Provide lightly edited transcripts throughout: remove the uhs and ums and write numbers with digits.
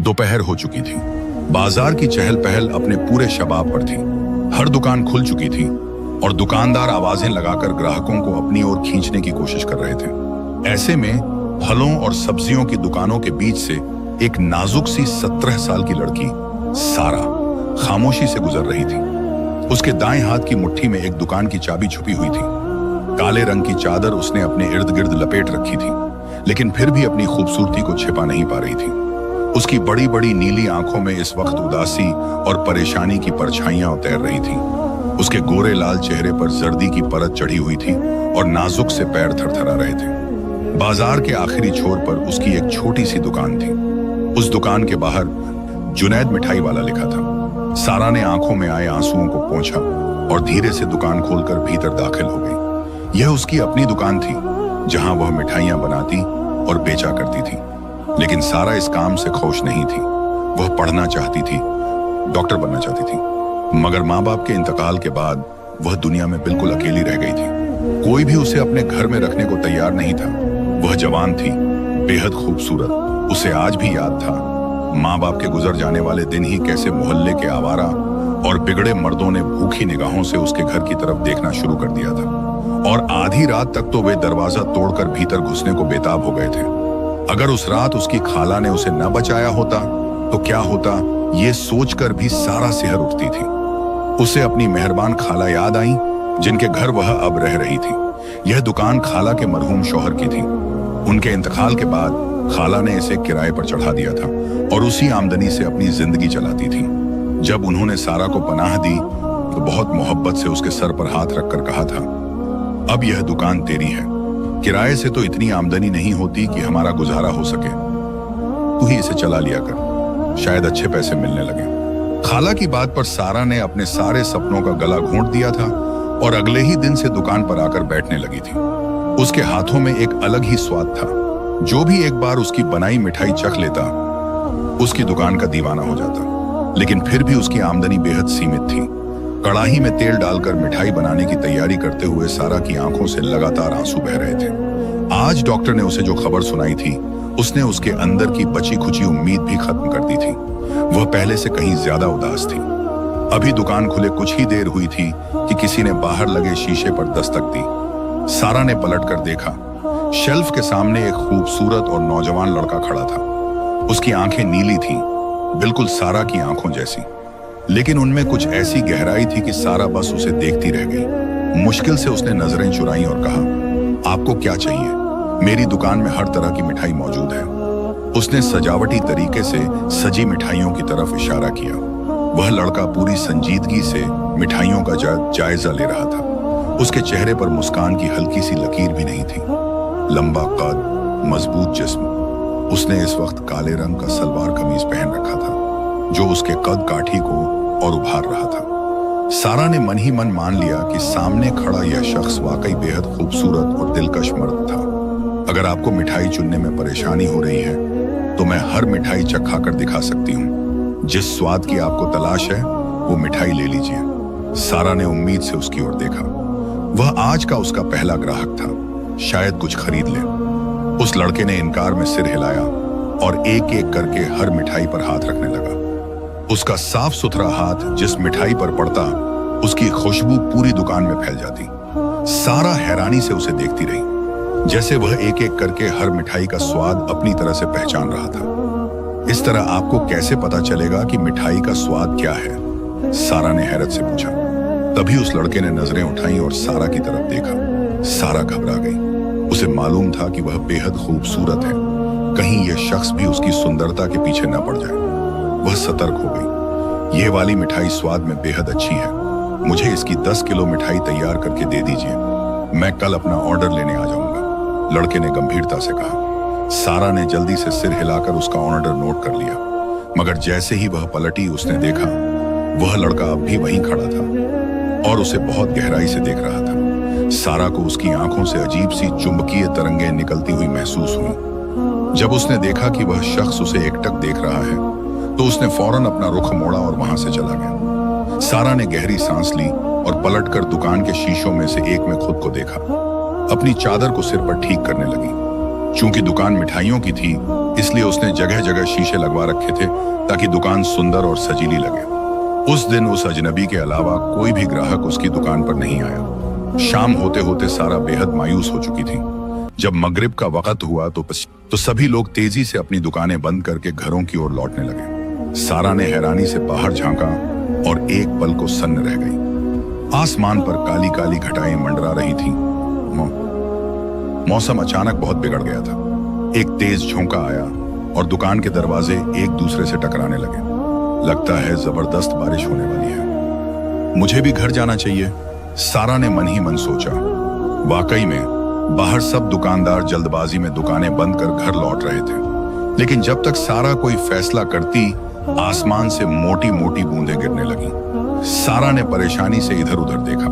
दोपहर हो चुकी थी। बाजार की चहल पहल अपने पूरे शबाब पर थी। हर दुकान खुल चुकी थी और दुकानदार आवाजें लगाकर ग्राहकों को अपनी ओर खींचने की कोशिश कर रहे थे। ऐसे में फलों और सब्जियों की दुकानों के बीच से एक नाजुक सी 17 साल की लड़की सारा खामोशी से गुजर रही थी। उसके दाएं हाथ की मुट्ठी में एक दुकान की चाबी छुपी हुई थी। काले रंग की चादर उसने अपने इर्द गिर्द लपेट रखी थी, लेकिन फिर भी अपनी खूबसूरती को छिपा नहीं पा रही थी। उसकी बड़ी बड़ी नीली आंखों में इस वक्त उदासी और परेशानी की परछाइयां तैर रही थी। उसके गोरे लाल चेहरे पर जर्दी की परत चढ़ी हुई थी और नाजुक से पैर थरथरा रहे थे। बाजार के आखिरी छोर पर उसकी एक छोटी सी दुकान थी। उस दुकान के बाहर जुनैद मिठाई वाला लिखा था। सारा ने आंखों में आए आंसुओं को पोंछा और धीरे से दुकान खोलकर भीतर दाखिल हो गई। यह उसकी अपनी दुकान थी, जहां वह मिठाइयां बनाती और बेचा करती थी। लेकिन सारा इस काम से खुश नहीं थी। वह पढ़ना चाहती थी, डॉक्टर बनना चाहती थी, मगर माँ बाप के इंतकाल के बाद वह दुनिया में बिल्कुल अकेली रह गई थी। कोई भी उसे अपने घर में रखने को तैयार नहीं था। वह जवान थी, बेहद खूबसूरत। उसे आज भी याद था माँ बाप के गुजर जाने वाले दिन ही कैसे मोहल्ले के आवारा और बिगड़े मर्दों ने भूखी निगाहों से उसके घर की तरफ देखना शुरू कर दिया था। और आधी रात तक तो वे दरवाजा तोड़कर भीतर घुसने को बेताब हो गए थे। अगर उस रात उसकी खाला ने उसे न बचाया होता तो क्या होता, ये सोचकर भी सारा सिहर उठती थी। उसे अपनी मेहरबान खाला याद आई, जिनके घर वह अब रह रही थी। यह दुकान खाला के मरहूम शौहर की थी। उनके इंतकाल के बाद खाला ने इसे किराए पर चढ़ा दिया था और उसी आमदनी से अपनी जिंदगी चलाती थी। जब उन्होंने सारा को पनाह दी तो बहुत मोहब्बत से उसके सर पर हाथ रखकर कहा था, अब यह दुकान तेरी है। किराए से तो इतनी आमदनी नहीं होती कि हमारा गुजारा हो सके। तू ही इसे चला लिया कर, शायद अच्छे पैसे मिलने लगे। खाला की बात पर सारा ने अपने सारे सपनों का गला घोंट दिया था और अगले ही दिन से दुकान पर आकर बैठने लगी थी। उसके हाथों में एक अलग ही स्वाद था। जो भी एक बार उसकी बनाई मिठाई चख लेता, उसकी दुकान का दीवाना हो जाता। लेकिन फिर भी उसकी आमदनी बेहद सीमित थी। कड़ाही में तेल डालकर मिठाई बनाने की तैयारी करते हुए सारा की आंखों से लगातार आंसू बह रहे थे। आज डॉक्टर ने उसे जो खबर सुनाई थी, उसने उसके अंदर की बची खुची उम्मीद भी खत्म कर दी थी। वह पहले से कहीं ज्यादा उदास थी। अभी दुकान खुले कुछ ही देर हुई थी कि किसी ने बाहर लगे शीशे पर दस्तक दी। सारा ने पलटकर देखा। शेल्फ के सामने एक खूबसूरत और नौजवान लड़का खड़ा था। उसकी आंखें नीली थीं, बिल्कुल सारा की आंखों जैसी, लेकिन उनमें कुछ ऐसी गहराई थी कि सारा बस उसे देखती रह गई। मुश्किल से उसने नजरें चुराई और कहा, आपको क्या चाहिए? मेरी दुकान में हर तरह की मिठाई मौजूद है। उसने सजावटी तरीके से सजी मिठाइयों की तरफ इशारा किया। वह लड़का पूरी संजीदगी से मिठाइयों का जायजा ले रहा था। उसके चेहरे पर मुस्कान की हल्की सी लकीर भी नहीं थी। लंबा कद, मजबूत जिस्म। उसने इस वक्त काले रंग का सलवार कमीज पहन रखा था, जो उसके कद काठी को और उभार रहा था। सारा ने मन ही मन मान लिया कि सामने खड़ा यह शख्स वाकई बेहद खूबसूरत और दिलकश मर्द था। अगर आपको मिठाई चुनने में परेशानी हो रही है तो मैं हर मिठाई चखा कर दिखा सकती हूँ। जिस स्वाद की आपको तलाश है वो मिठाई ले लीजिए। सारा ने उम्मीद से उसकी ओर देखा। वह आज का उसका पहला ग्राहक था, शायद कुछ खरीद ले। उस लड़के ने इनकार में सिर हिलाया और एक एक करके हर मिठाई पर हाथ रखने लगा। उसका साफ सुथरा हाथ जिस मिठाई पर पड़ता, उसकी खुशबू पूरी दुकान में फैल जाती। सारा हैरानी से उसे देखती रही, जैसे वह एक एक करके हर मिठाई का स्वाद अपनी तरह से पहचान रहा था। इस तरह आपको कैसे पता चलेगा कि मिठाई का स्वाद क्या है? सारा ने हैरत से पूछा। तभी उस लड़के ने नजरें उठाई और सारा की तरफ देखा। सारा घबरा गई। उसे मालूम था कि वह बेहद खूबसूरत है, कहीं यह शख्स भी उसकी सुंदरता के पीछे न पड़ जाए। वह सतर्क हो गई। यह वाली मिठाई स्वाद में बेहद अच्छी है। मुझे इसकी 10 किलो मिठाई तैयार करके दे दीजिए। मैं कल अपना ऑर्डर लेने आ जाऊंगा, लड़के ने गंभीरता से कहा। सारा ने जल्दी से सिर हिलाकर उसका ऑर्डर नोट कर लिया, मगर जैसे ही वह पलटी उसने देखा वह लड़का अब भी वहीं खड़ा था और उसे बहुत गहराई से देख रहा था। सारा को उसकी आंखों से अजीब सी चुंबकीय तरंगें निकलती हुई महसूस हुई। जब उसने देखा कि वह शख्स उसे एकटक देख रहा है तो उसने फौरन अपना रुख मोड़ा और वहां से चला गया। सारा ने गहरी सांस ली और पलटकर दुकान के शीशों में से एक में खुद को देखा। अपनी चादर को सिर पर ठीक करने लगी। चूंकि दुकान मिठाइयों की थी इसलिए उसने जगह जगह शीशे लगवा रखे थे ताकि दुकान सुंदर और सजीली लगे। उस दिन उस अजनबी के अलावा कोई भी ग्राहक उसकी दुकान पर नहीं आया। शाम होते होते सारा बेहद मायूस हो चुकी थी। जब मगरिब का वक्त हुआ तो सभी लोग तेजी से अपनी दुकानें बंद करके घरों की ओर लौटने लगे। सारा ने हैरानी से बाहर झांका और एक पल को सन्न रह गई। आसमान पर काली काली घटाएं मंडरा रही थीं। मौसम अचानक बहुत बिगड़ गया था। एक तेज झोंका आया और दुकान के दरवाजे एक दूसरे से टकराने लगे। लगता है जबरदस्त बारिश होने वाली है। मुझे भी घर जाना चाहिए, सारा ने मन ही मन सोचा। वाकई में बाहर सब दुकानदार जल्दबाजी में दुकानें बंद कर घर लौट रहे थे। लेकिन जब तक सारा कोई फैसला करती, आसमान से मोटी मोटी बूंदें गिरने लगी। सारा ने परेशानी से इधर उधर देखा।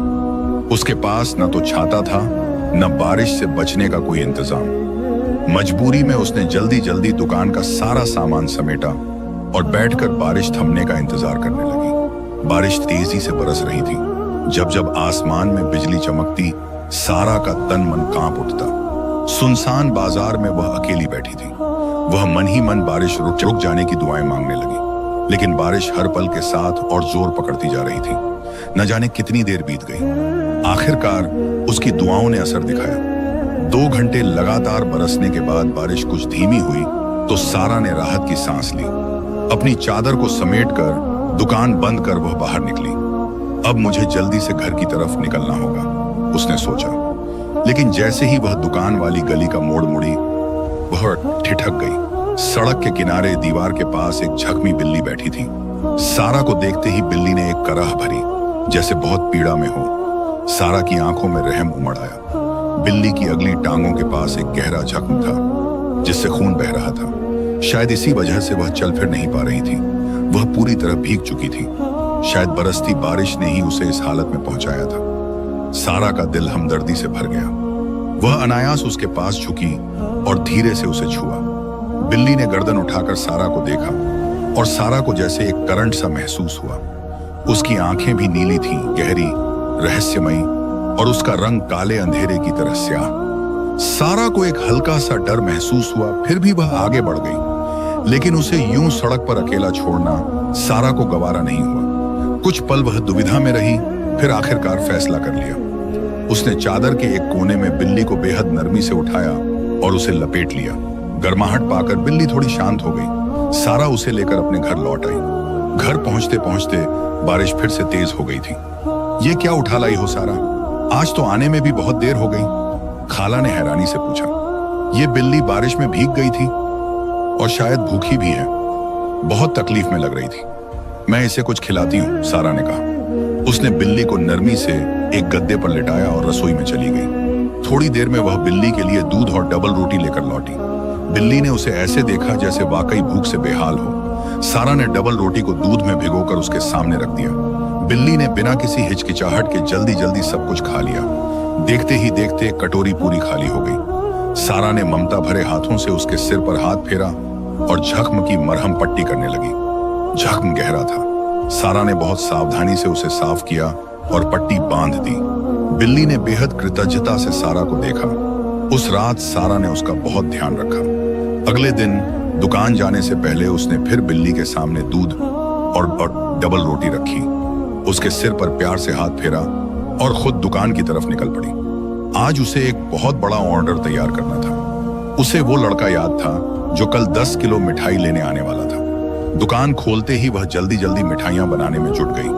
उसके पास न तो छाता था न बारिश से बचने का कोई इंतजाम। मजबूरी में उसने जल्दी जल्दी दुकान का सारा सामान समेटा और बैठकर बारिश थमने का इंतजार करने लगी। बारिश तेजी से बरस रही थी। जब जब आसमान में बिजली चमकती, सारा का तन मन कांप उठता। सुनसान बाजार में वह अकेली बैठी थी। वह मन ही मन बारिश रुक जाने की दुआएं मांगने लगी। लेकिन बारिश हर पल के साथ और जोर पकड़ती जा रही थी। न जाने कितनी देर बीत गई। आखिरकार उसकी दुआओं ने असर दिखाया। 2 घंटे लगातार बरसने के बाद बारिश कुछ धीमी हुई तो सारा ने राहत की सांस ली। अपनी चादर को समेटकर दुकान बंद कर वह बाहर निकली। अब मुझे जल्दी से घर की तरफ निकलना होगा, उसने सोचा। लेकिन जैसे ही वह दुकान वाली गली का मोड़ मुड़ी, वह ठिठक गई। सड़क के किनारे दीवार के पास एक झकमी बिल्ली बैठी थी। सारा को देखते ही बिल्ली ने एक कराह भरी, जैसे बहुत पीड़ा में हो। सारा की आंखों में रहम उमड़ आया। बिल्ली की अगली टांगों के पास एक गहरा जख्म था जिससे खून बह रहा था। शायद इसी वजह से वह चल फिर नहीं पा रही थी। वह पूरी तरह भीग चुकी थी। शायद बरसती बारिश ने ही उसे इस हालत में पहुंचाया था। सारा का दिल हमदर्दी से भर गया। वह अनायास उसके पास झुकी और धीरे से उसे छुआ। बिल्ली ने गर्दन उठाकर सारा को देखा और सारा को जैसे एक करंट सा महसूस हुआ। उसकी आंखें भी नीली थीं, गहरी, रहस्यमयी, और उसका रंग काले अंधेरे की तरह स्याह। सारा को एक हल्का सा डर महसूस हुआ। फिर भी वह आगे बढ़ गई। लेकिन उसे यूं सड़क पर अकेला छोड़ना सारा को गवारा नहीं हुआ। कुछ पल वह दुविधा में रही, फिर आखिरकार फैसला कर लिया। उसने चादर के एक कोने में बिल्ली को बेहद नरमी से उठाया और उसे लपेट लिया। गर्माहट पाकर बिल्ली थोड़ी शांत हो गई। सारा उसे लेकर अपने घर लौट आई। घर पहुंचते पहुंचते बारिश फिर से तेज हो गई थी। ये क्या उठा लाई हो सारा? आज तो आने में भी बहुत देर हो गई, खाला ने हैरानी से पूछा। ये बिल्ली बारिश में भीग गई थी और शायद भूखी भी है। बहुत तकलीफ में लग रही थी। मैं इसे कुछ खिलाती हूँ, सारा ने कहा। उसने बिल्ली को नरमी से एक गद्दे पर लिटाया और रसोई में चली गई। थोड़ी देर में वह बिल्ली के लिए दूध और डबल रोटी लेकर लौटी। बिल्ली ने उसे ऐसे देखा जैसे वाकई भूख से बेहाल हो। सारा ने डबल रोटी को दूध में भिगोकर उसके सामने रख दिया। बिल्ली ने बिना किसी हिचकिचाहट के जल्दी जल्दी सब कुछ खा लिया। देखते ही देखते कटोरी पूरी खाली हो गई। सारा ने ममता भरे हाथों से उसके सिर पर हाथ फेरा और जख्म की मरहम पट्टी करने लगी। जख्म गहरा था। सारा ने बहुत सावधानी से उसे साफ किया और पट्टी बांध दी। बिल्ली ने बेहद कृतज्ञता से सारा को देखा। उस रात सारा ने उसका बहुत ध्यान रखा। अगले दिन दुकान जाने से पहले उसने फिर बिल्ली के सामने दूध और डबल रोटी रखी। उसके सिर पर प्यार से हाथ फेरा और खुद दुकान की तरफ निकल पड़ी। आज उसे एक बहुत बड़ा ऑर्डर तैयार करना था। उसे वो लड़का याद था जो कल 10 किलो मिठाई लेने आने वाला था। दुकान खोलते ही वह जल्दी जल्दी मिठाइयां बनाने में जुट गई।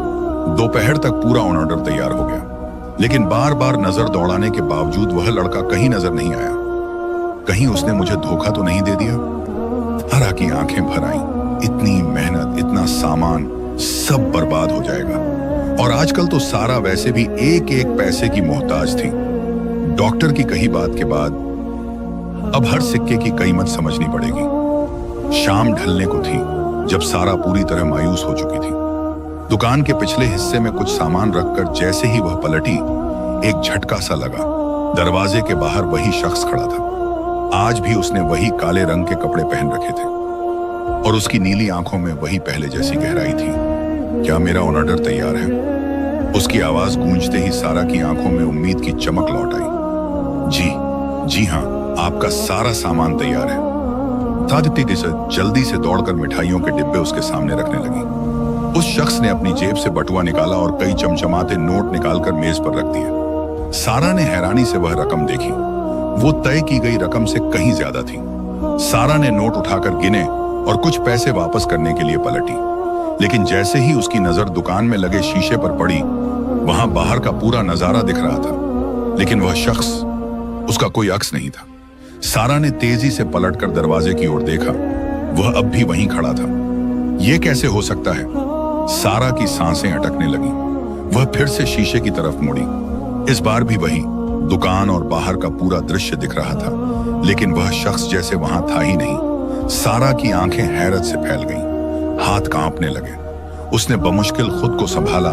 दोपहर तक पूरा ऑर्डर तैयार हो गया, लेकिन बार बार नजर दौड़ाने के बावजूद वह लड़का कहीं नजर नहीं आया। कहीं उसने मुझे धोखा तो नहीं दे दिया? सारा की आंखें भर आईं। इतनी मेहनत, इतना सामान, सब बर्बाद हो जाएगा। और आजकल तो सारा वैसे भी एक एक पैसे की मोहताज थी। डॉक्टर की कही बात के बाद अब हर सिक्के की कीमत समझनी पड़ेगी। शाम ढलने को थी जब सारा पूरी तरह मायूस हो चुकी थी। दुकान के पिछले हिस्से में कुछ सामान रखकर जैसे ही वह पलटी, एक झटका सा लगा। दरवाजे के बाहर वही शख्स खड़ा था। आज भी उसने वही काले रंग के कपड़े पहन रखे थे और उसकी नीली आंखों में वही पहले जैसी गहराई थी। क्या मेरा ऑर्डर तैयार है? उसकी आवाज गूंजते ही सारा की आंखों में उम्मीद की चमक लौट आई। जी हाँ, आपका सारा सामान तैयार है। सादित्य से जल्दी से दौड़कर मिठाइयों के डिब्बे उसके सामने रखने लगी। उस शख्स ने अपनी जेब से बटुआ निकाला और कई चमचमाते नोट निकालकर मेज पर रख दिए। सारा ने हैरानी से वह रकम देखी। वो तय की गई रकम से कहीं ज्यादा थी। सारा ने नोट उठाकर गिने और कुछ पैसे वापस करने के लिए पलटी, लेकिन जैसे ही उसकी नजर दुकान में लगे शीशे पर पड़ी, वहां बाहर का पूरा नजारा दिख रहा था, लेकिन वह शख्स, उसका कोई अक्स नहीं था। सारा ने तेजी से पलटकर दरवाजे की ओर देखा। वह अब भी वहीं खड़ा था। यह कैसे हो सकता है? सारा की सांसें अटकने लगी। वह फिर से शीशे की तरफ मुड़ी। इस बार भी वही दुकान और बाहर का पूरा दृश्य दिख रहा था, लेकिन वह शख्स जैसे वहां था ही नहीं। सारा की आंखें हैरत से फैल गईं, हाथ कांपने लगे। उसने बमुश्किल खुद को संभाला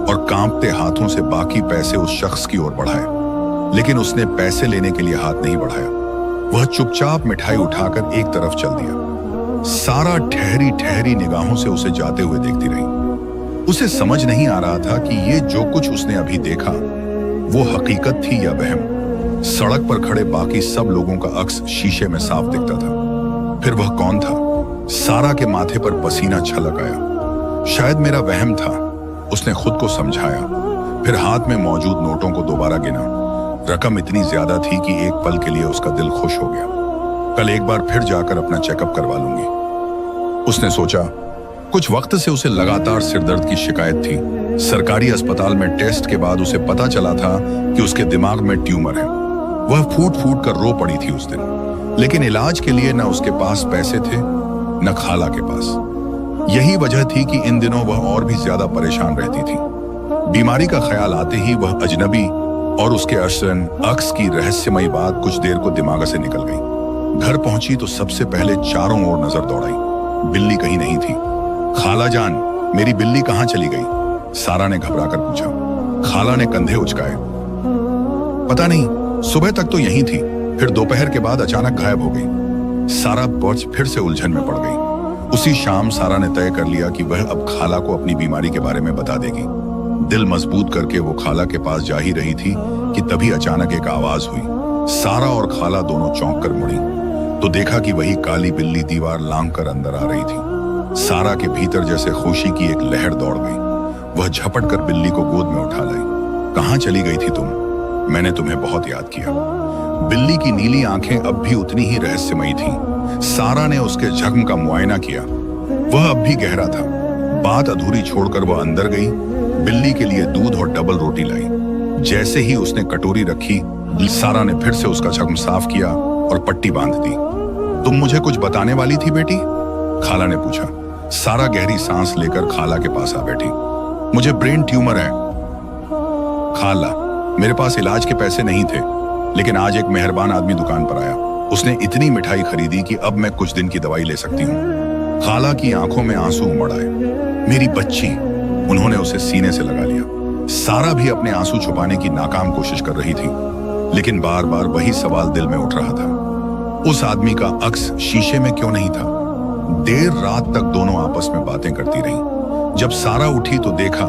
और कांपते हाथों से बाकी पैसे उस शख्स की ओर बढ़ाए, लेकिन उसने पैसे लेने के लिए हाथ नहीं बढ़ाया। वह चुपचाप मिठाई उठाकर एक तरफ चल दिया। सारा ठहरी ठहरी निगाहों से उसे जाते हुए देखती रही। उसे समझ नहीं आ रहा था कि ये जो कुछ उसने अभी देखा वो हकीकत थी या वहम। सड़क पर खड़े बाकी सब लोगों का अक्स शीशे में साफ दिखता था। फिर वह कौन था? सारा के माथे पर पसीना छलक आया। शायद मेरा वहम था, उसने खुद को समझाया। फिर हाथ में मौजूद नोटों को दोबारा गिना। रकम इतनी ज्यादा थी कि एक पल के लिए उसका दिल खुश हो गया। कल एक बार फिर जाकर अपना चेकअप करवा लूंगी, उसने सोचा। कुछ वक्त से उसे लगातार सिरदर्द की शिकायत थी। सरकारी अस्पताल में टेस्ट के बाद उसे पता चला था कि उसके दिमाग में ट्यूमर है। वह फूट फूट कर रो पड़ी थी उस दिन, लेकिन इलाज के लिए न उसके पास पैसे थे न खाला के पास। यही वजह थी कि इन दिनों वह और भी ज्यादा परेशान रहती थी। बीमारी का ख्याल आते ही वह अजनबी और उसके अक्स की रहस्यमयी बात कुछ देर को दिमाग से निकल गई। घर पहुंची तो सबसे पहले चारों ओर नजर दौड़ाई। बिल्ली कहीं नहीं थी। खाला जान, मेरी बिल्ली कहां चली गई? सारा ने घबराकर पूछा। खाला ने कंधे उचकाए। पता नहीं, सुबह तक तो यहीं थी, फिर दोपहर के बाद अचानक गायब हो गई। सारा बर्च फिर से उलझन में पड़ गई। उसी शाम सारा ने तय कर लिया कि वह अब खाला को अपनी बीमारी के बारे में बता देगी। दिल मजबूत करके वो खाला के पास जा ही रही थी कि तभी अचानक एक आवाज हुई। सारा और खाला दोनों चौंक कर मुड़ी तो देखा कि वही काली बिल्ली दीवार लांघ कर अंदर आ रही थी। सारा के भीतर जैसे खुशी की एक लहर दौड़ गई। वह झपट कर बिल्ली को गोद में उठा लाई। कहां चली गई थी तुम? मैंने तुम्हें बहुत याद किया। बिल्ली की नीली आंखें अब भी उतनी ही रहस्यमयी थीं। सारा ने उसके जख्म का मुआयना किया। वह अब भी गहरा था। बात अधूरी छोड़कर वह अंदर गई, बिल्ली के लिए दूध और डबल रोटी लाई। जैसे ही उसने कटोरी रखी, सारा ने फिर से उसका जख्म साफ किया और पट्टी बांध दी। तुम मुझे कुछ बताने वाली थी बेटी? खाला ने पूछा। सारा गहरी सांस लेकर खाला के पास आ बैठी। मुझे ब्रेन ट्यूमर है खाला। मेरे पास इलाज के पैसे नहीं थे, लेकिन आज एक मेहरबान आदमी दुकान पर आया। उसने इतनी मिठाई खरीदी कि अब मैं कुछ दिन की दवाई ले सकती हूँ। खाला की आंखों में आंसू उमड़ आए। मेरी बच्ची, उन्होंने उसे सीने से लगा लिया। सारा भी अपने आंसू छुपाने की नाकाम कोशिश कर रही थी, लेकिन बार बार वही सवाल दिल में उठ रहा था। उस आदमी का अक्स शीशे में क्यों नहीं था? देर रात तक दोनों आपस में बातें करती रहीं। जब सारा उठी तो देखा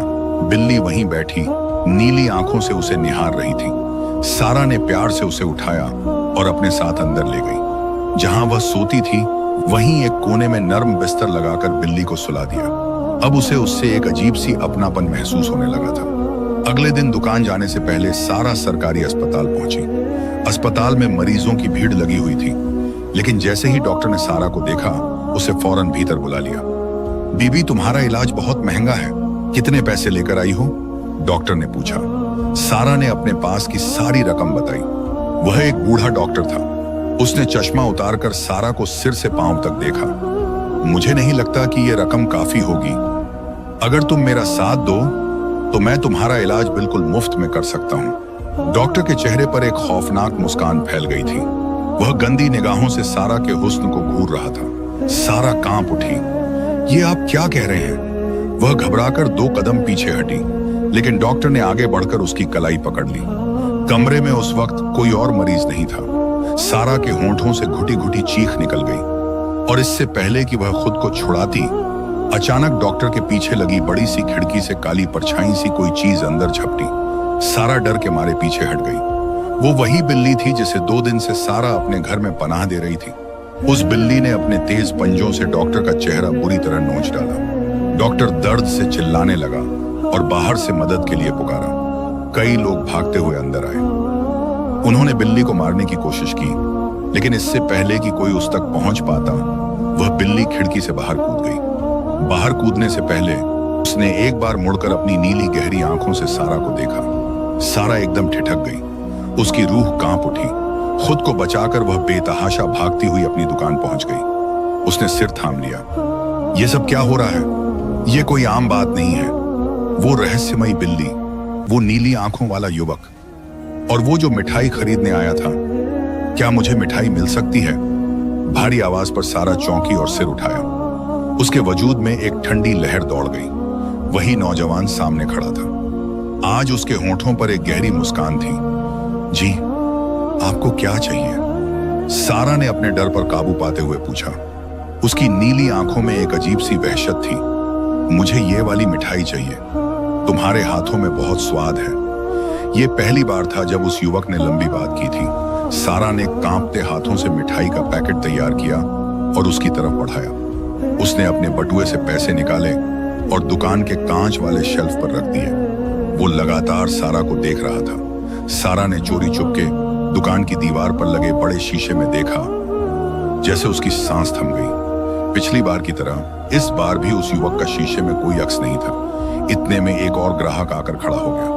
बिल्ली वहीं बैठी नीली आंखों से उसे निहार रही थी। सारा ने प्यार से उसे उठाया और अपने साथ अंदर ले गई। जहां वह सोती थी वहीं एक कोने में नर्म बिस्तर लगाकर बिल्ली को सुला दिया। अब उसे उससे एक अजीब सी अपनापन महसूस होने लगा था। अगले दिन दुकान जाने से पहले सारा सरकारी अस्पताल पहुंची। अस्पताल में मरीजों की भीड़ लगी हुई थी, लेकिन जैसे ही डॉक्टर ने सारा को देखा, उसे फौरन भीतर बुला लिया। बीबी, तुम्हारा इलाज बहुत महंगा है, कितने पैसे लेकर आई हो? डॉक्टर ने पूछा। सारा ने अपने पास की सारी रकम बताई। वह एक बूढ़ा डॉक्टर था। उसने चश्मा उतारकर सारा को सिर से पांव तक देखा। मुझे नहीं लगता कि यह रकम काफी होगी। अगर तुम मेरा साथ दो तो मैं तुम्हारा इलाज बिल्कुल मुफ्त में कर सकता हूं। डॉक्टर के चेहरे पर एक खौफनाक मुस्कान फैल गई थी। वह गंदी निगाहों से सारा के हुस्न को घूर रहा था। सारा कांप उठी। ये आप क्या कह रहे हैं? वह घबराकर 2 कदम पीछे हटी, लेकिन डॉक्टर ने आगे बढ़कर उसकी कलाई पकड़ ली। कमरे में उस वक्त कोई और मरीज नहीं था। सारा के होंठों से घुटी घुटी चीख निकल गई, और इससे पहले कि वह खुद को छुड़ाती, अचानक डॉक्टर के पीछे लगी बड़ी सी खिड़की से काली परछाई सी कोई चीज अंदर झपटी। सारा डर के मारे पीछे हट गई। वो वही बिल्ली थी जिसे 2 दिन से सारा अपने घर में पनाह दे रही थी। उस बिल्ली ने अपने तेज पंजों से डॉक्टर का चेहरा बुरी तरह नोच डाला। डॉक्टर दर्द से चिल्लाने लगा और बाहर से मदद के लिए पुकारा। कई लोग भागते हुए अंदर आए। उन्होंने बिल्ली को मारने की कोशिश की, लेकिन इससे पहले कि कोई उस तक पहुंच पाता, वह बिल्ली खिड़की से बाहर कूद गई। बाहर कूदने से पहले उसने एक बार मुड़कर अपनी नीली गहरी आंखों से सारा को देखा। सारा एकदम ठिठक गई। उसकी रूह कांप उठी। खुद को बचाकर वह बेतहाशा भागती हुई अपनी दुकान पहुंच गई। उसने सिर थाम लिया। यह सब क्या हो रहा है? यह कोई आम बात नहीं है। वो रहस्यमयी बिल्ली, वो नीली आंखों वाला युवक, और वो जो मिठाई खरीदने आया था। क्या मुझे मिठाई मिल सकती है? भारी आवाज पर सारा चौंकी और सिर उठाया। उसके वजूद में एक ठंडी लहर दौड़ गई। वही नौजवान सामने खड़ा था। आज उसके होंठों पर एक गहरी मुस्कान थी। जी, आपको क्या चाहिए? सारा ने अपने डर पर काबू पाते हुए पूछा। उसकी नीली आंखों में एक अजीब सी वहशत थी। मुझे ये वाली मिठाई चाहिए। तुम्हारे हाथों में बहुत स्वाद है। ये पहली बार था जब उस युवक ने लंबी बात की थी। सारा ने कांपते हाथों से मिठाई का पैकेट तैयार किया और उसकी तरफ बढ़ाया। उसने अपने बटुए से पैसे निकाले और दुकान के कांच वाले शेल्फ पर रख दिए। वो लगातार सारा को देख रहा था। सारा ने चोरी चुपके दुकान की दीवार पर लगे बड़े शीशे में देखा। जैसे उसकी सांस थम गई। पिछली बार की तरह इस बार भी उस युवक का शीशे में कोई अक्स नहीं था। इतने में एक और ग्राहक आकर खड़ा हो गया।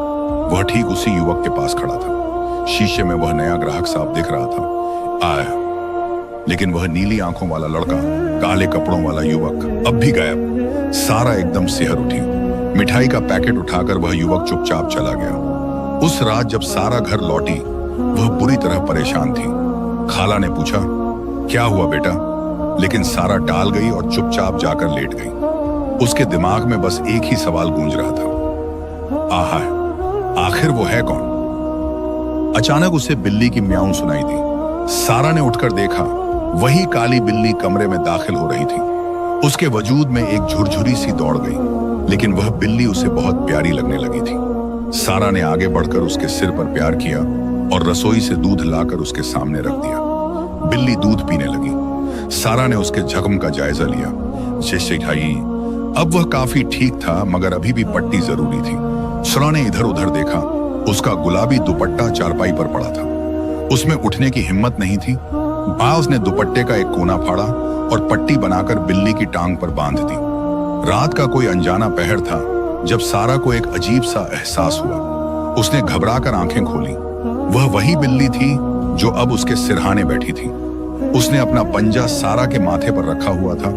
वह ठीक उसी युवक के पास खड़ा था। शीशे में वह नया ग्राहक साफ दिख रहा था। आया, लेकिन वह नीली आंखों वाला लड़का, काले कपड़ों वाला युवक अब भी गायब। सारा एकदम सिहर उठी। मिठाई का पैकेट उठाकर वह युवक चुपचाप चला गया। उस रात जब सारा घर लौटी, वह बुरी तरह परेशान थी। खाला ने पूछा, क्या हुआ बेटा? लेकिन सारा टाल गई और चुपचाप जाकर लेट गई। उसके दिमाग में बस एक ही सवाल गूंज रहा था, आहा, आखिर वो है कौन? अचानक उसे बिल्ली की म्याऊं सुनाई दी। सारा ने उठकर देखा। वही काली बिल्ली कमरे में दाखिल हो रही थी। उसके वजूद में एक झुरझुरी सी दौड़ गई, लेकिन वह बिल्ली उसे बहुत प्यारी लगने लगी थी। सारा ने आगे बढ़कर उसके सिर पर प्यार किया और रसोई से दूध लाकर उसके सामने रख दिया। बिल्ली दूध पीने लगी। सारा ने उसके जख्म का जायजा लिया। जैसे ढाई, अब वह काफी ठीक था, मगर अभी भी पट्टी जरूरी थी। सारा ने इधर उधर देखा। उसका गुलाबी दुपट्टा चारपाई पर पड़ा था। उसमें उठने की हिम्मत नहीं थी। बाज ने दुपट्टे का एक कोना फाड़ा और पट्टी बनाकर बिल्ली की टांग पर बांध दी। रात का कोई अनजाना पहर था जब सारा को एक अजीब सा एहसास हुआ। उसने घबराकर आंखें खोली। वह वही बिल्ली थी जो अब उसके सिरहाने बैठी थी। उसने अपना पंजा सारा के माथे पर रखा हुआ था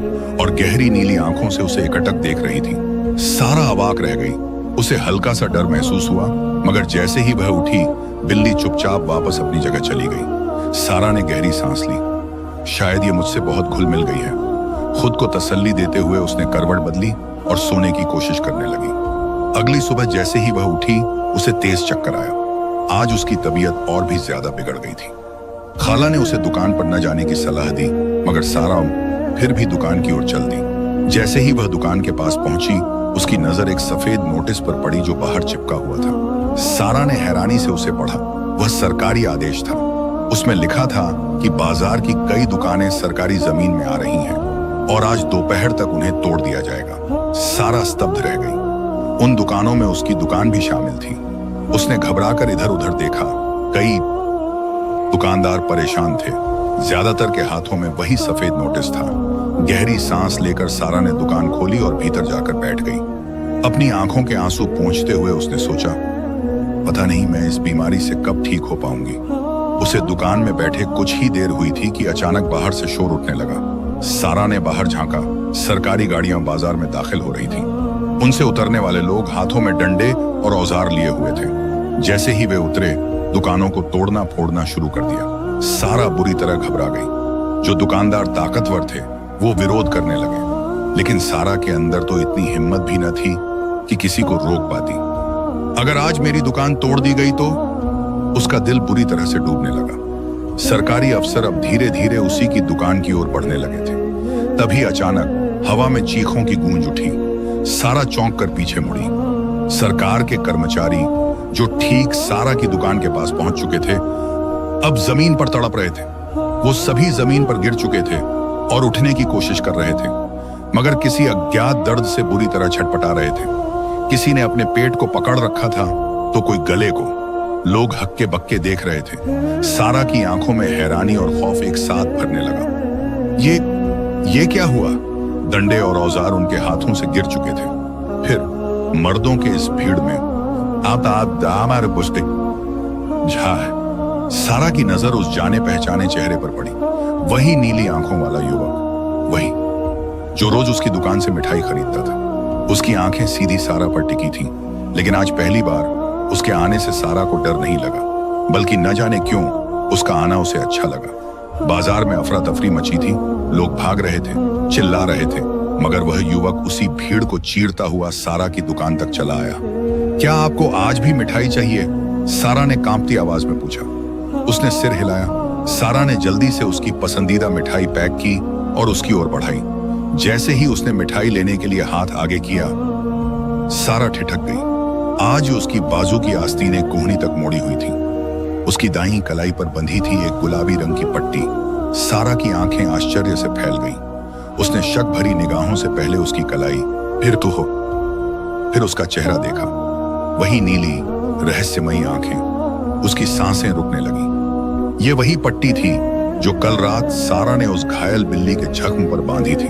और गहरी नीली आंखों से उसे एकटक देख रही थी। सारा अवाक रह गई। उसे हल्का सा डर महसूस हुआ, मगर जैसे ही वह उठी, बिल्ली चुपचाप वापस अपनी जगह चली गई। सारा ने गहरी सांस ली। शायद ये मुझसे बहुत घुल मिल गई है। खुद को तसल्ली देते हुए उसने करवट बदली और सोने की कोशिश करने लगी। अगली सुबह जैसे ही वह उठी, उसे तेज चक्कर आया। आज उसकी तबीयत और भी ज्यादा बिगड़ गई थी। खाला ने उसे दुकान पर न जाने की सलाह दी, मगर सारा फिर भी दुकान की ओर चल दी। जैसे ही वह दुकान के पास पहुंची, उसकी नजर एक सफेद नोटिस पर पड़ी जो बाहर चिपका हुआ था। सारा ने हैरानी से उसे पढ़ा। वह सरकारी आदेश था। उसमें लिखा था कि बाजार की कई दुकानें सरकारी जमीन में आ रही हैं और आज दोपहर तक उन्हें तोड़ दिया जाएगा। सारा स्तब्ध रह गई। उन दुकानों में उसकी दुकान भी शामिल थी। उसने घबराकर इधर उधर देखा। कई दुकानदार परेशान थे। ज्यादातर के हाथों में वही सफेद नोटिस था। गहरी सांस लेकर सारा ने दुकान खोली और भीतर जाकर बैठ गई। अपनी आंखों के आंसू पोंछते हुए उसने सोचा, पता नहीं मैं इस बीमारी से कब ठीक हो पाऊंगी। उसे दुकान में बैठे कुछ ही देर हुई थी कि अचानक बाहर से शोर उठने लगा। सारा ने बाहर झांका। सरकारी गाड़ियां बाजार में दाखिल हो रही थीं। उनसे उतरने वाले लोग हाथों में डंडे और औजार लिए हुए थे। जैसे ही वे उतरे, दुकानों को तोड़ना फोड़ना शुरू कर दिया। सारा बुरी तरह घबरा गई। जो दुकानदार ताकतवर थे, वो विरोध करने लगे, लेकिन सारा के अंदर तो इतनी हिम्मत भी न थी कि किसी को रोक पाती। अगर आज मेरी दुकान तोड़ दी गई तो? उसका दिल बुरी तरह से डूबने लगा। सरकारी अफसर अब धीरे धीरे उसी की दुकान की ओर बढ़ने लगे थे। तभी अचानक हवा में चीखों की गूंज उठी। सारा चौंक कर पीछे मुड़ी। सरकार के कर्मचारी जो ठीक सारा की दुकान के पास पहुंच चुके थे, अब जमीन पर तड़प रहे थे। वो सभी जमीन पर गिर चुके थे और उठने की कोशिश कर रहे थे, मगर किसी अज्ञात दर्द से बुरी तरह छटपटा रहे थे। किसी ने अपने पेट को पकड़ रखा था तो कोई गले को। लोग हक्के बक्के देख रहे थे। सारा की आंखों में हैरानी और खौफ एक साथ भरने लगा। ये क्या हुआ? डंडे और औजार उनके हाथों से गिर चुके थे। फिर मर्दों के इस भीड़ में हमारे बुस्ते झा है। सारा की नजर उस जाने पहचाने चेहरे पर पड़ी। वही नीली आंखों वाला युवक, वही जो रोज उसकी दुकान से मिठाई खरीदता था। उसकी आंखें सीधी सारा पर टिकी थीं, लेकिन आज पहली बार उसके आने से सारा को डर नहीं लगा, बल्कि न जाने क्यों उसका आना उसे अच्छा लगा। बाजार में अफरा तफरी मची थी, लोग भाग रहे थे, चिल्ला रहे थे, मगर वह युवक उसी भीड़ को चीरता हुआ सारा की दुकान तक चला आया। क्या आपको आज भी मिठाई चाहिए? सारा ने कांपती आवाज में पूछा। उसने सिर हिलाया। सारा ने जल्दी से उसकी पसंदीदा मिठाई पैक की और उसकी ओर बढ़ाई। जैसे ही उसने मिठाई लेने के लिए हाथ आगे किया, सारा ठिठक गई। आज उसकी बाजू की आस्तीनें कोहनी तक मोड़ी हुई थी। उसकी दाईं कलाई पर बंधी थी एक गुलाबी रंग की पट्टी। सारा की आंखें आश्चर्य से फैल गईं। उसने शक भरी निगाहों से पहले उसकी कलाई, फिर उसका चेहरा देखा। वही नीली रहस्यमयी आंखें। उसकी सांसें रुकने लगी। ये वही पट्टी थी जो कल रात सारा ने उस घायल बिल्ली के जख्म पर बांधी थी।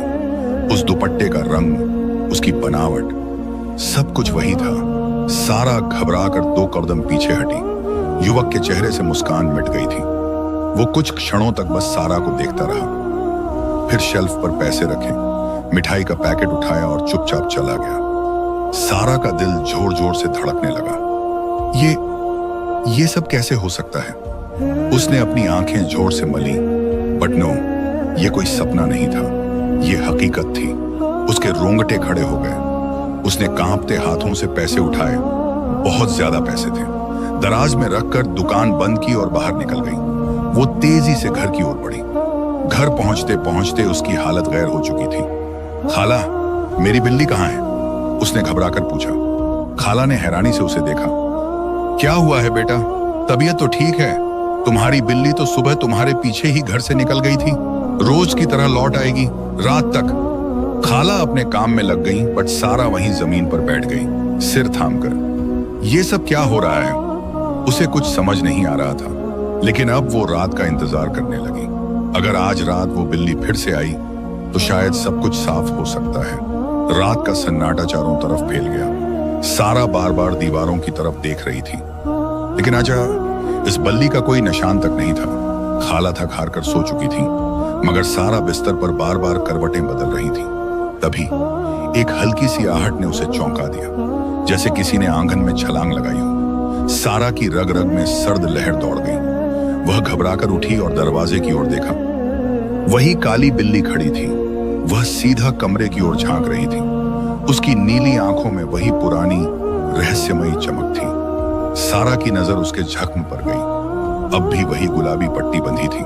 उस दुपट्टे का रंग, उसकी बनावट, सब कुछ वही था। सारा घबराकर 2 कदम पीछे हटी। युवक के चेहरे से मुस्कान मिट गई थी। वो कुछ क्षणों तक बस सारा को देखता रहा, फिर शेल्फ पर पैसे रखे, मिठाई का पैकेट उठाया और चुपचाप चला गया। सारा का दिल जोर जोर से धड़कने लगा। ये सब कैसे हो सकता है? उसने अपनी आंखें जोर से मली, बट नो, ये कोई सपना नहीं था, ये हकीकत थी। उसके रोंगटे खड़े हो गए। उसने कांपते हाथों से पैसे उठाए। बहुत ज्यादा पैसे थे। दराज में रखकर दुकान बंद की और बाहर निकल गई। वो तेजी से घर की ओर बढ़ी। घर पहुंचते पहुंचते उसकी हालत गैर हो चुकी थी। खाला, मेरी बिल्ली कहाँ है? उसने घबराकर पूछा। खाला ने हैरानी से उसे देखा। क्या हुआ है बेटा? तबीयत तो ठीक है। तुम्हारी बिल्ली तो सुबह तुम्हारे पीछे ही घर से निकल गई थी। रोज की तरह लौट आएगी रात तक। खाला अपने काम में लग गई, बट सारा वहीं जमीन पर बैठ गई, सिर थामकर। ये सब क्या हो रहा है? उसे कुछ समझ नहीं आ रहा था, लेकिन अब वो रात का इंतजार करने लगी। अगर आज रात वो बिल्ली फिर से आई तो शायद सब कुछ साफ हो सकता है। रात का सन्नाटा चारों तरफ फैल गया। सारा बार बार दीवारों की तरफ देख रही थी, लेकिन आजा इस बल्ली का कोई निशान तक नहीं था। खाला थक हार कर सो चुकी थी, मगर सारा बिस्तर पर बार बार करवटें बदल रही थी। तभी एक हल्की सी आहट ने उसे चौंका दिया, जैसे किसी ने आंगन में छलांग लगाई हो। सारा की रग रग में सर्द लहर दौड़ गई। वह घबराकर उठी और दरवाजे की ओर देखा। वही काली बिल्ली खड़ी थी। वह सीधा कमरे की ओर झांक रही थी। उसकी नीली आंखों में वही पुरानी रहस्यमयी चमक थी। सारा की नजर उसके जख्म पर गई। अब भी वही गुलाबी पट्टी बंधी थी।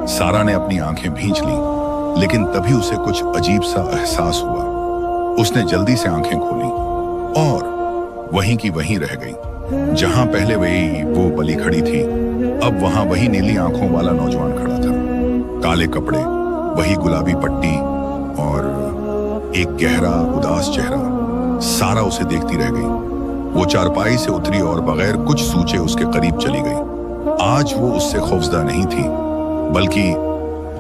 सारा ने अपनी आंखें भींच ली, लेकिन तभी उसे कुछ अजीब सा एहसास हुआ। उसने जल्दी से आंखें खोली और वहीं की वहीं रह गई। जहां पहले वो बली खड़ी थी, अब वहां वही नीली आंखों वाला नौजवान खड़ा था। काले कपड़े, वही गुलाबी पट्टी और एक गहरा उदास चेहरा। सारा उसे देखती रह गई। वो चारपाई से उतरी और बगैर कुछ सोचे उसके करीब चली गई। आज वो उससे खौफजदा नहीं थी, बल्कि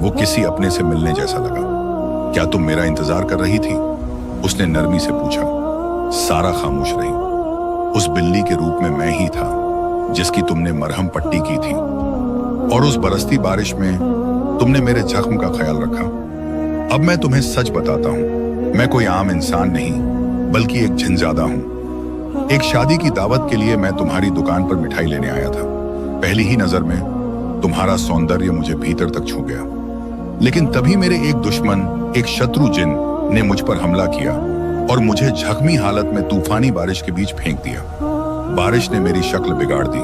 वो किसी अपने से मिलने जैसा लगा। क्या तुम मेरा इंतजार कर रही थी? उसने नरमी से पूछा। सारा खामोश रही। उस बिल्ली के रूप में मैं ही था, जिसकी तुमने मरहम पट्टी की थी, और उस बरसती बारिश में तुमने मेरे जख्म का ख्याल रखा। अब मैं तुम्हें सच बताता हूं, मैं कोई आम इंसान नहीं, बल्कि एक जिनजादा हूं। एक शादी की दावत के लिए मैं तुम्हारी दुकान पर मिठाई लेने आया था। पहली ही नजर में तुम्हारा सौंदर्य मुझे भीतर तक छू गया, लेकिन तभी मेरे एक दुश्मन, एक शत्रु जिन ने मुझ पर हमला किया और मुझे जख्मी हालत में तूफानी बारिश के बीच फेंक दिया। बारिश ने मेरी शक्ल बिगाड़ दी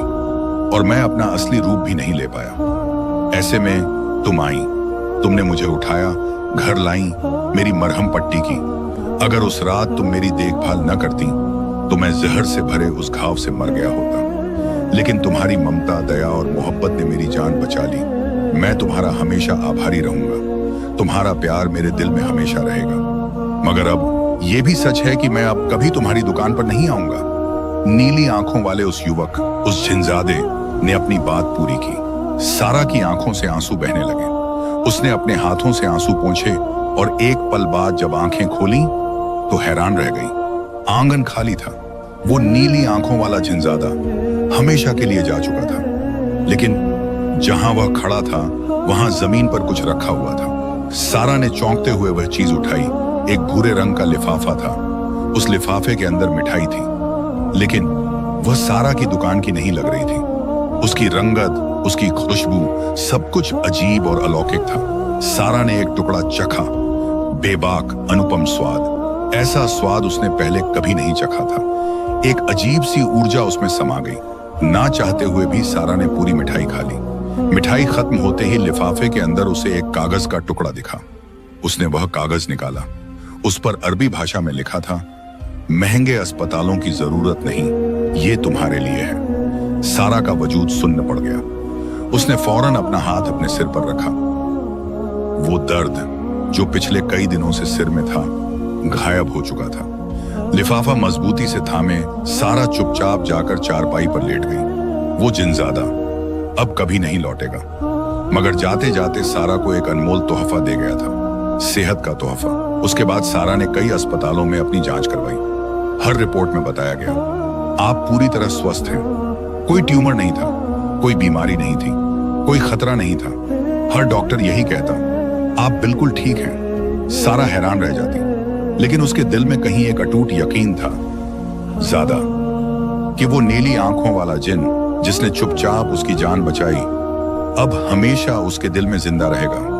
और मैं अपना असली रूप भी नहीं ले पाया। ऐसे में तुम आई, तुमने मुझे उठाया, घर लाई, मेरी मरहम पट्टी की। अगर उस रात तुम मेरी देखभाल न करती तो मैं जहर से भरे उस घाव से मर गया होता, लेकिन तुम्हारी ममता, दया और मोहब्बत ने मेरी जान बचा ली। मैं तुम्हारा हमेशा आभारी रहूंगा। तुम्हारा प्यार मेरे दिल में हमेशा रहेगा। मगर अब यह भी सच है कि मैं अब कभी तुम्हारी दुकान पर नहीं आऊंगा। नीली आंखों वाले उस युवक, उस जिनजादे ने अपनी बात पूरी की। सारा की आंखों से आंसू बहने लगे। उसने अपने हाथों से आंसू पोंछे और एक पल बाद जब आंखें खोली तो हैरान रह गई। आंगन खाली था। वो नीली आंखों वाला जिनजादा हमेशा के लिए जा चुका था। लेकिन जहां वह खड़ा था वहां जमीन पर कुछ रखा हुआ था। सारा ने चौंकते हुए वह चीज उठाई। एक भूरे रंग का लिफाफा था। उस लिफाफे के अंदर मिठाई थी, लेकिन वह सारा की दुकान की नहीं लग रही थी। उसकी रंगत, उसकी खुशबू, सब कुछ अजीब और अलौकिक था। सारा ने एक टुकड़ा चखा। बेबाक, अनुपम स्वाद। ऐसा स्वाद उसने पहले कभी नहीं चखा था। एक अजीब सी ऊर्जा उसमें समा गई। ना चाहते हुए भी सारा ने पूरी मिठाई खा ली। मिठाई खत्म होते ही लिफाफे के अंदर उसे एक कागज का टुकड़ा दिखा। उसने वह कागज निकाला। उस पर अरबी भाषा में लिखा था, महंगे अस्पतालों की जरूरत नहीं, ये तुम्हारे लिए है। सारा का वजूद सुन्न पड़ गया। उसने फौरन अपना हाथ अपने सिर पर रखा। वो दर्द जो पिछले कई दिनों से सिर में था गायब हो चुका था। लिफाफा मजबूती से थामे सारा चुपचाप जाकर चारपाई पर लेट गई। वो जिनजादा अब कभी नहीं लौटेगा। मगर जाते जाते सारा को एक अनमोल तोहफा दे गया था, सेहत का तोहफा। उसके बाद सारा ने कई अस्पतालों में अपनी जांच करवाई। हर रिपोर्ट में बताया गया, आप पूरी तरह स्वस्थ हैं। कोई ट्यूमर नहीं था, कोई बीमारी नहीं थी, कोई खतरा नहीं था। हर डॉक्टर यही कहता, आप बिल्कुल ठीक हैं। सारा हैरान रह जाती, लेकिन उसके दिल में कहीं एक अटूट यकीन था, ज्यादा, कि वो नीली आंखों वाला जिन जिसने चुपचाप उसकी जान बचाई, अब हमेशा उसके दिल में जिंदा रहेगा।